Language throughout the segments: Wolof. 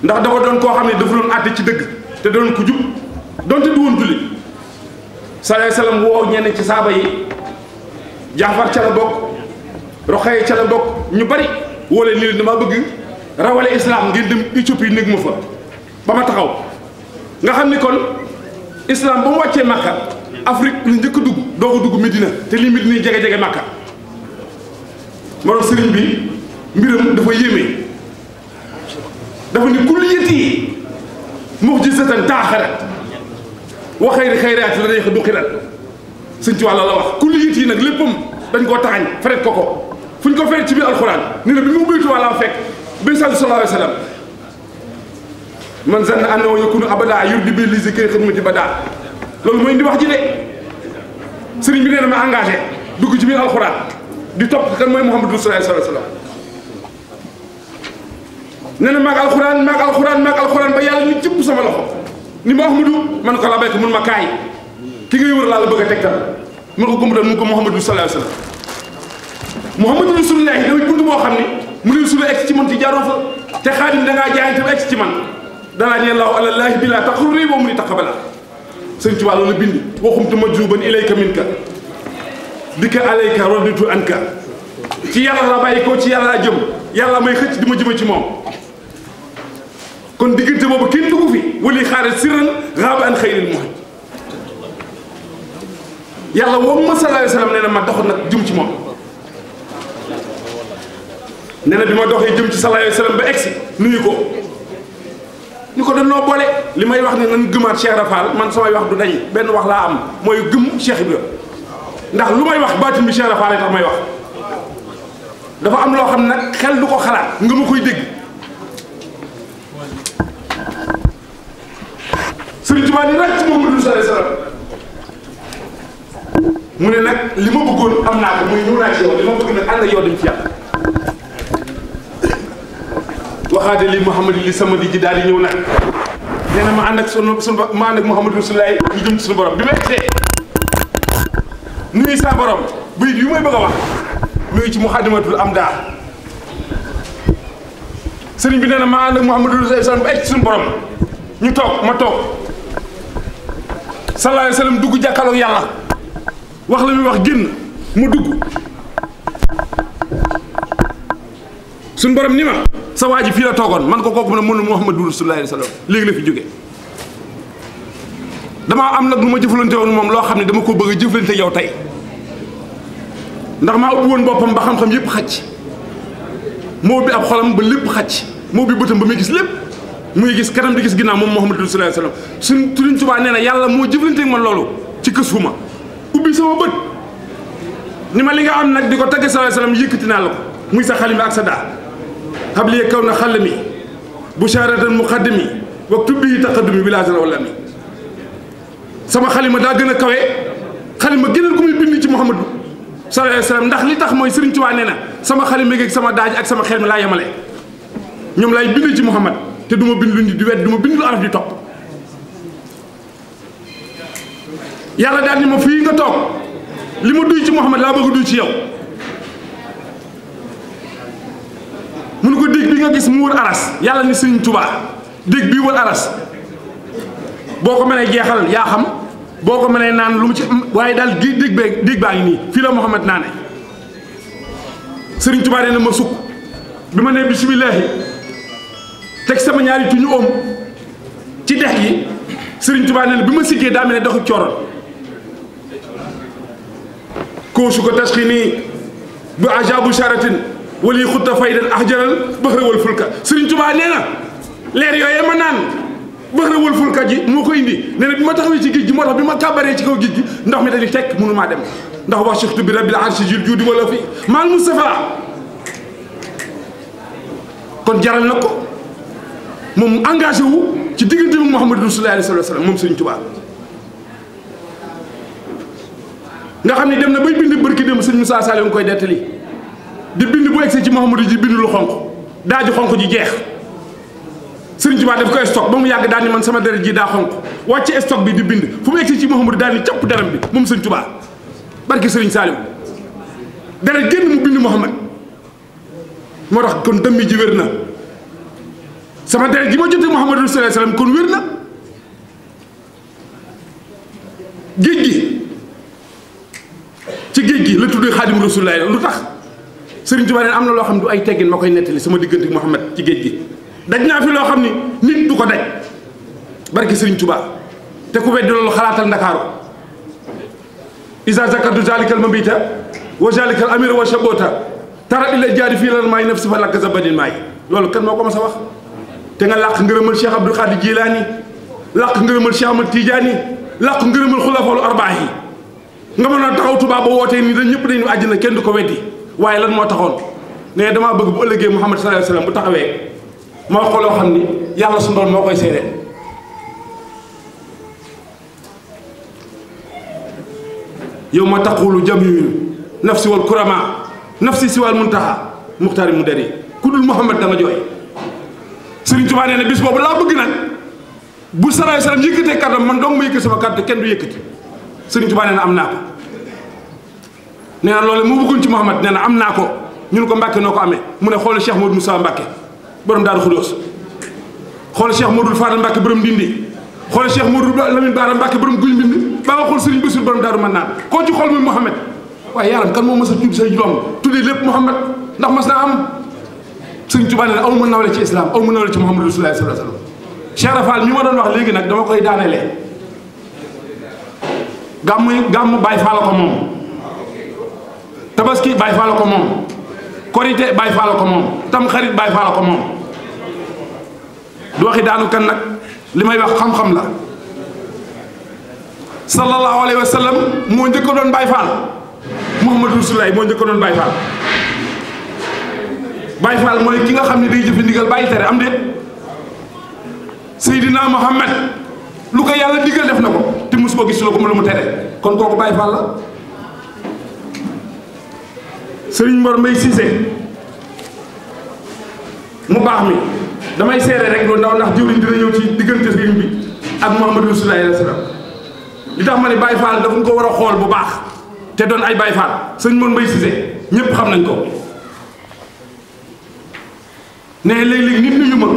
ndax dafa doon koo xam ne dafa doon àtte ci dëgg te doon ko jub donte du woon julli sallallahu alayhi wasallam woo ñenn ci saaba yi Jaafar ca la bokk Roxaya ca la bokk ñu bari woo leen ni leen dama bëgg rawale islam ngir dem Éthiopie néeg ma fa ba ma taxaw nga xam ni kon islam ba mu wàccee Makka Afrique lu njëkk a dugg doo ko dugg Medina te lii Medina jege-jege Makka moo tax sëriñ bi mbiram dafa yéeme dafa ni kulliyati mu'jizatan taaxarat wa xayri xayraati la day du xirat sëñ ci wàlla la wax kulliyati yi nag léppam dañ koo taxañ feret ko fu ñu ko feret ci biir alxuraan ni la bi mu baytu wàlla fekk bi sallallahu alayhi wa sallam man zanna annahu yakunu abada yurdi bi li zikri xidmati bada loolu mooy indi wax ji de sëriñ bi nee na ma engagé dugg ci biir alxuraan di topp kan mooy Muhammadu sallallahu alayhi wa sallam nee na maag alxuraan ba yàlla ni cëpp sama loxo ni ma Ahmadu man ko la béykat mun ma kaay ki ngay wër laa la bëgg a tegtal mun ko gëmu doon mun ko Muhammadu sallallahu alayhi wa sallam Muhammadu rasulullahi damay bunt boo xam ni mu ne sula egsi ci man ci jaaroo fa te xaadim da ngaa jaayante ba egsi ci man danaa ne laahu alallaahi bi laa taxurri boo mu ni taqabala sëñ Tuubaa loolu bind waxumtu majjuban ilayka minka dikka alayka raditu anka ci yàlla la bàyyi ko ci yàlla jëm yàlla may xëcc di ma jëme ci moom kon diggante boobu kenn dugg fi wali xaaral sirran raaba an xayril muhim yàlla woo ma sallallahu alayhi wa sallam nee na ma dox nag jëm ci moom nee na bi ma doxee jëm ci sallallahu alayhi wa sallam ba egsi nuyu ko ñu ko dañoo boole li may wax ne nan gëmaat Cheikh Rafal man samay wax du dañ benn wax laa am mooy gëm Cheikh Ibrahima ndax lu may wax baatin bi Cheikh Rafal tax may wax dafa am loo xam ne nag xel du ko xalaat nga ma koy dégg Sëriñ Tuubaa ni rek ci Muhammadu sallallahu alayhi wa sallam mu ne nag li ma bëggoon am naa ko muy ñëw naa ci yow li ma bëgg nag ànd ak yow dem ci yàlla waxaate li Muhammad li sama di ji daal di ñëw nag nee na ma ànd ak sunu ma ànd ak Muhammadu Rasulullaah ñu jëm ci suñu borom bi ma egsee nuyu saa borom bayit yu may bëgg a wax mu ngi ci Muxaddamatul Amdaa sëriñ bi nee na ma ànd ak Muhammadu Rasulullaah ba egg ci suñu borom ñu toog ma toog sallallahu alayhi wa sallam dugg jàkkaarloog yàlla wax la muy wax génn mu dugg suñu borom ni ma sa waa ji fii la toogoon man ko kooku mu ne mënu Muhammadu Rasulullaahi sallam léegi la fi jóge damaa am nag lu ma jëflante woon moom loo xam ne dama ko bëgg a jëflante yow tey ndax maa ubbi woon boppam ba xam-xam yépp xacc moo bi ab xolam ba lépp xacc moo bi bëtam ba muy gis lépp muy gis kanam di gis ginnaaw moom Muhammadu Rasulullaahi sallam Sëriñ Tuubaa nee na yàlla moo jëflante ak man loolu ci kës fu ma ubbi sama bët ni ma li nga am nag di ko tagge sallallahu alayhi wasallam yëkkati naa la ko muy sa xalima ak sa daa xabliye kaw na xalami busharatan muqaddami wa tubbi taqaddumi bilaasara wala mi sama xalima daa gën a kawe xalima gënal ko muy bind ci Muhammadu sallallahu alayhi wasallam ndax li tax mooy Sëriñ Tuubaa nee na sama xalima gi ak sama daaj ak sama xel mi laa yemale ñoom laay bind ci Muhammad te du ma bind lu nit di wet du ma bind lu araf di topp yàlla daal ni ma fii nga toog li ma duy ci Muhammad laa bëgg a duy ci yow mun ko dégg bi nga gis mu wër aras yàlla ni Sëriñ Tuubaa dégg bii wër aras boo ko mënee jeexal yaa xam boo ko mënee naan lu mu ci waaye daal dégg baa ngi nii fii la Muhammad naane Sëriñ Tuubaa nee na ma sukk bi ma nee bismillaahi teg sama ñaari tuñu oom ci dex gi Sëriñ Tuubaa nee na bi ma siggee daa mel ne doxu cooroon koosu ko tasxi nii bu ajabu sharatin wali xutta faydan ahjaral bëxërawal fulka Sëriñ Tuubaa nee na leer yooyee ma naan bëxërawal fulka ji moo ko indi nee na bi ma taxawee ci géej gi moo tax bi ma kàbbaree ci kaw géej gi ndox mi dañuy tekk mënu maa dem ndax wax suxtu bi rabbil arshi jil juudi wala fi maal Mustafa kon jaral na ko moom engagé wu ci diggante bi Muhammadu Rasulullaahi sallallaahu alayhi wa sallam moom Sëriñ Tuubaa nga xam ne dem na bay bind bërki dem sëñ Moussa Sall nga koy dettali di bind bu egsee ci Muhammadu ji bind lu xonq daa ji xonq ji jeex Sëriñ Tuubaa daf koy stock ba mu yàgg daal ni man sama deret ji daa xonq wàcce stock bi di bind fu mu egsee ci Muhammadu daal ni capp deram bi moom Sëriñ Tuubaa barki Sëriñ Saliou deret génn mu bind Muhammad moo tax kon dëmmi ji wér na sama deret ji ma jotee Muhammadu sallallahu alayhi wasallam kon wér na. géej gi ci géej gi la tuddee Xaadimu Rasuulillaahi lu tax Sëriñ Tuubaa am na loo xam du ay teggin ma koy nettali sama diggante Muhammad ci géej gi daj naa fi loo xam ni nit du ko daj barki Sëriñ Tuubaa te ku weddi loolu xalaatal Ndakaaru isa zakartu zalikal mabita wa zalikal amira wa shabota tara illa jaari fii lan maay nafsi fa lakk zabadin maay loolu kan moo ko mas a wax te nga làq ngërëmal Cheikh Abdul Xaadir Jilaani làq ngërëmal Cheikh Ahmad Tijaani làq ngërëmal xulafaul arbaa yi nga mën a taxaw tubaab ba wootee nii dañ ñëpp dañu àjjana kenn du ko weddi waaye lan moo taxoon ne damaa bëgg bu ëllëgee Muhammad sallallahu alayhi wasallam bu taxawee ma wax ko loo xam ni yàlla su ndoon moo koy seedeel yow ma taqulu jamiu nafsi wal kurama nafsi si wal muntaha muxtaari mu dari ku dul Muhammad da nga jooy Sëriñ Tuubaa nee na bis boobu laa bëgg nag bu salaay salaam yëkkatee kàddam man dong ma yëkkati sama kàddu kenn du yëkkati Sëriñ Tuubaa nee na am naa ko nee na loolu mu bëggoon ci Muhammad nee na am naa ko ñun ko Mbàkke noo ko amee mu ne xoolal Cheikh Modou Moussa Mbàkke borom Daaru Xudoos xoolal Cheikh Modou Fadal Mbàkke borom Ndindi xoolal Cheikh Modou Lamine Bara Mbàkke borom Guy Mbind ba nga xool Sëriñ Bassirou borom Daaru Manaan koo ci xool muy Muhammad waaye yaram kan moo mas a tudd say doom tuddee lépp Muhammad ndax mas naa am Sëriñ Tuubaa nee na aw ma nawle ci islam aw ma nawle ci Muhammadu Rasulullaahi sallallaahu alayhi wa sallam Cheikh Rafal mi ma doon wax léegi nag dama koy daanelee gàmmu Baay Faal ko moom tabaski Baay Faal ko moom korite Baay Faal ko moom tam xarit Baay Faal ko moom du waxi daanu kan nag li may wax xam-xam la sallallahu alayhi wa sallam moo njëkk a doon Baay Faal Muhammadu Rasulullaahi moo njëkk a doon Baay Faal Baay Faal mooy ki nga xam ne day jëfe ndigal bàyyi tere am déet Seydina Muhammad lu ko yàlla digal def na ko te mos koo gis ko lu mu tere kon kooku Baay Faal la Sëriñ Mor Mbay Siise mu baax mi damay seere rek lu ndaw ndax jëwriñ dina ñëw ci diggante sëriñ bi ak Muhammadu Rasulullaahi alayhi wa sallam li tax ma ne Baay Faal dafa ko war a xool bu baax te doon ay Baay Faal Sëriñ Mor Mbay Siise ñépp xam nañ ko ne léeg-léeg nit nuyu ma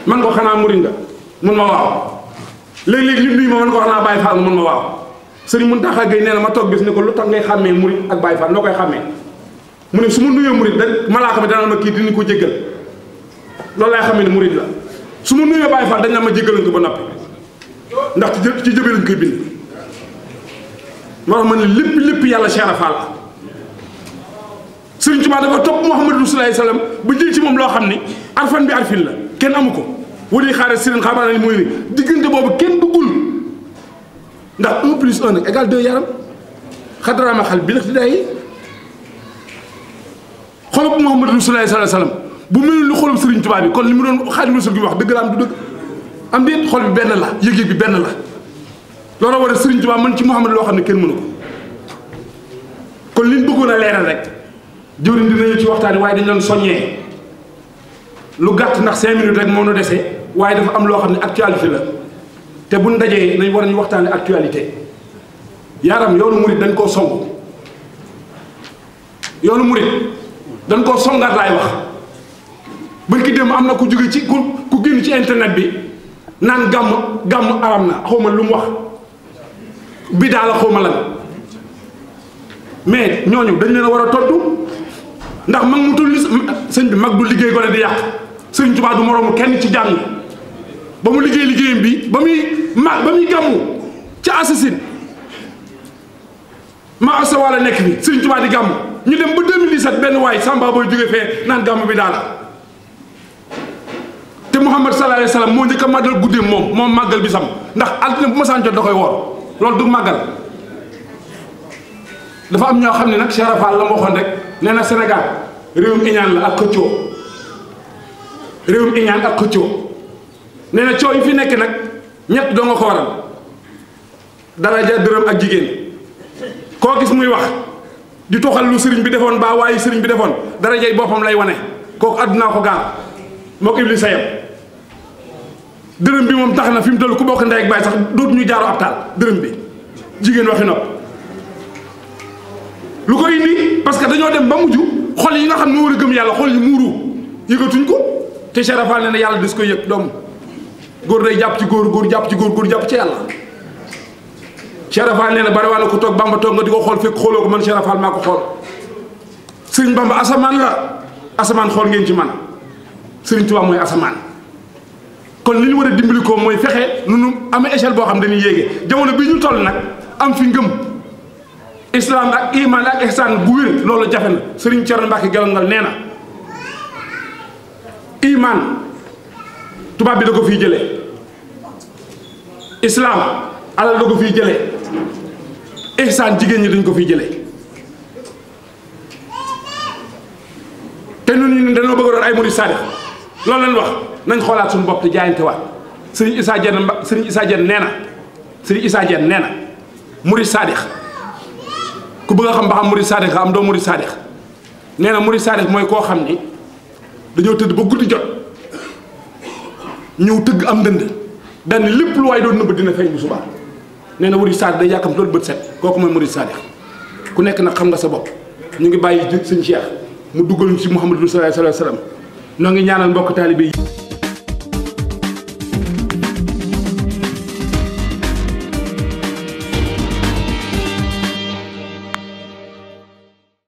man ko xanaa murid nga mun ma waaw léeg-léeg nit nuyu ma man ko xanaa Baay Faal mun ma waaw Sëriñ Muntaxa Gay nee na ma toog bis ne ko lu tax ngay xàmmee murid ak Baay Faal noo koy xàmmee mu ne su ma nuyoo murid da malaaka bi dana ma kii dinañ ko jéggal loolu laay xamee ne murid la su ma nuyoo Baay Faal dañ la ma jéggal ko ba noppi ndax ci jëbee lañ koy bind moo tax ma ne lépp yàlla Cheikh Fall la Sëriñ Tuubaa dafa topp Muhammadu Rasulullaahi sallam ba jël ci moom loo xam ni arfan bi arfin la kenn amu ko wala xaaral sëriñ xabaar ni mooy ni diggante boobu kenn duggul ndax 1 plus 1 nag égal 2 yaram xadaraama xal bi la ti day xolub Muhammadu Rasulullaahi sallam bu melul lu xolub Sëriñ Tuubaa bi kon li mu doon Xaadimu Rasuul gi wax dëgg la am du dëgg am déet xol bi benn la yëg-yëg bi benn la loolu war a Sëriñ Tuubaa mën ci Muhammad loo xam ne kenn mënu ko kon liñ bëggoon a leeral rek jëwriñ dinañu ci waxtaani waaye dañ doon soññee lu gàtt ndax 5 minutes rek moo nu dese waaye dafa am loo xam ne actualité la te buñ dajee nañ war nañu waxtaane actualité yaaram yoonu murit dañ koo song yoonu murit dañ koo songaat laay wax barki démb am na ku jóge ci ku génn ci internet bi naan gàmm aram na xawma lu mu wax bidaa la xawma lan mais ñooñu dañ leen a war a tontu ndax mag mu tulli sëñ bi mag du liggéey gone di yàq Sëriñ Tuubaa du moroomu kenn ci jàng ba mu liggéey liggéeyam bi ba muy gàmmu ca assasine ma asa wala nekk bi Sëriñ Tuubaa di gàmmu ñu dem ba 2017 benn waay Samba booy jóge fee naan gàmmu bi daal te Muhammad sallallahu alayhi wa sallam moo njëkk a màggal guddeem moom màggal bi sam ndax altine bu ma saan jot da koy woor loolu du màggal dafa am ñoo xam ne nag Cheikh Rafal la ma waxoon rek nee na Sénégal réewum iñaan la ak xëccoo réewum iñaan ak xëccoo nee na coow yi fi nekk nag ñett doo nga ko waral daraja dërëm ak jigéen koo gis muy wax di toxal lu sëriñ bi defoon baa waaye sëriñ bi defoon darajay boppam lay wane kooku àddunaa ko gaar moo ko iblis sayam dërëm bi moom tax na fi mu toll ku bokk ndey ak baay sax dootu ñu jaaroo ab taal dërëm bi jigéen waxi nopp lu ko indi parce que dañoo dem ba mujj xol yi nga xam ne war a gëm yàlla xol yi muuru yëgatuñ ko te Cheikh Rafal nee na yàlla des koy yëg doom góor day jàpp ci góor góor jàpp ci góor góor jàpp ci yàlla. Cheikh Rafal nee na bari waa na ko toog Bamba toog nga di ko xool fekk xooloo ko man Cheikh Rafal maa ko xool Sëriñ Bamba asamaan la asamaan xool ngeen ci man Sëriñ Tuubaa mooy asamaan. kon li ñu war a dimbali ko mooy fexe nu nu amee échelle boo xam dañuy yéege jamono bi ñu toll nag am fi ngëm islam ak iman ak ihsaan bu wér loolu jafe na Sëriñ Cerno Mbàkke Gelongal nee na iman tubaab bi da ko fiy jëlee islam alal da ko fiy jëlee ihsaan jigéen ñi dañ ko fiy jëlee te ñun ñu dañoo bëgg a doon ay murid saadix loolu lañ wax nañ xoolaat suñu bopp te jaayante waat Sëriñ Issa Diène nee na murid saadix ku bëgg a xam ba xam murid saadix nga am doo murid saadix nee na murid saadix mooy koo xam ni dañoo tëdd ba guddi jot ñëw tëgg am ndënd daan ni lépp lu waay doon nëbb dina feeñ bu subaa nee na murid saadix day yàkkam loolu bët set kooku mooy murid saadix ku nekk nag xam nga sa bopp ñu ngi bàyyi sëñ Cheikh mu duggal ñu ci Muhammadu sallallahu alayhi wa sallam noo ngi ñaanal mbokk taalibe yi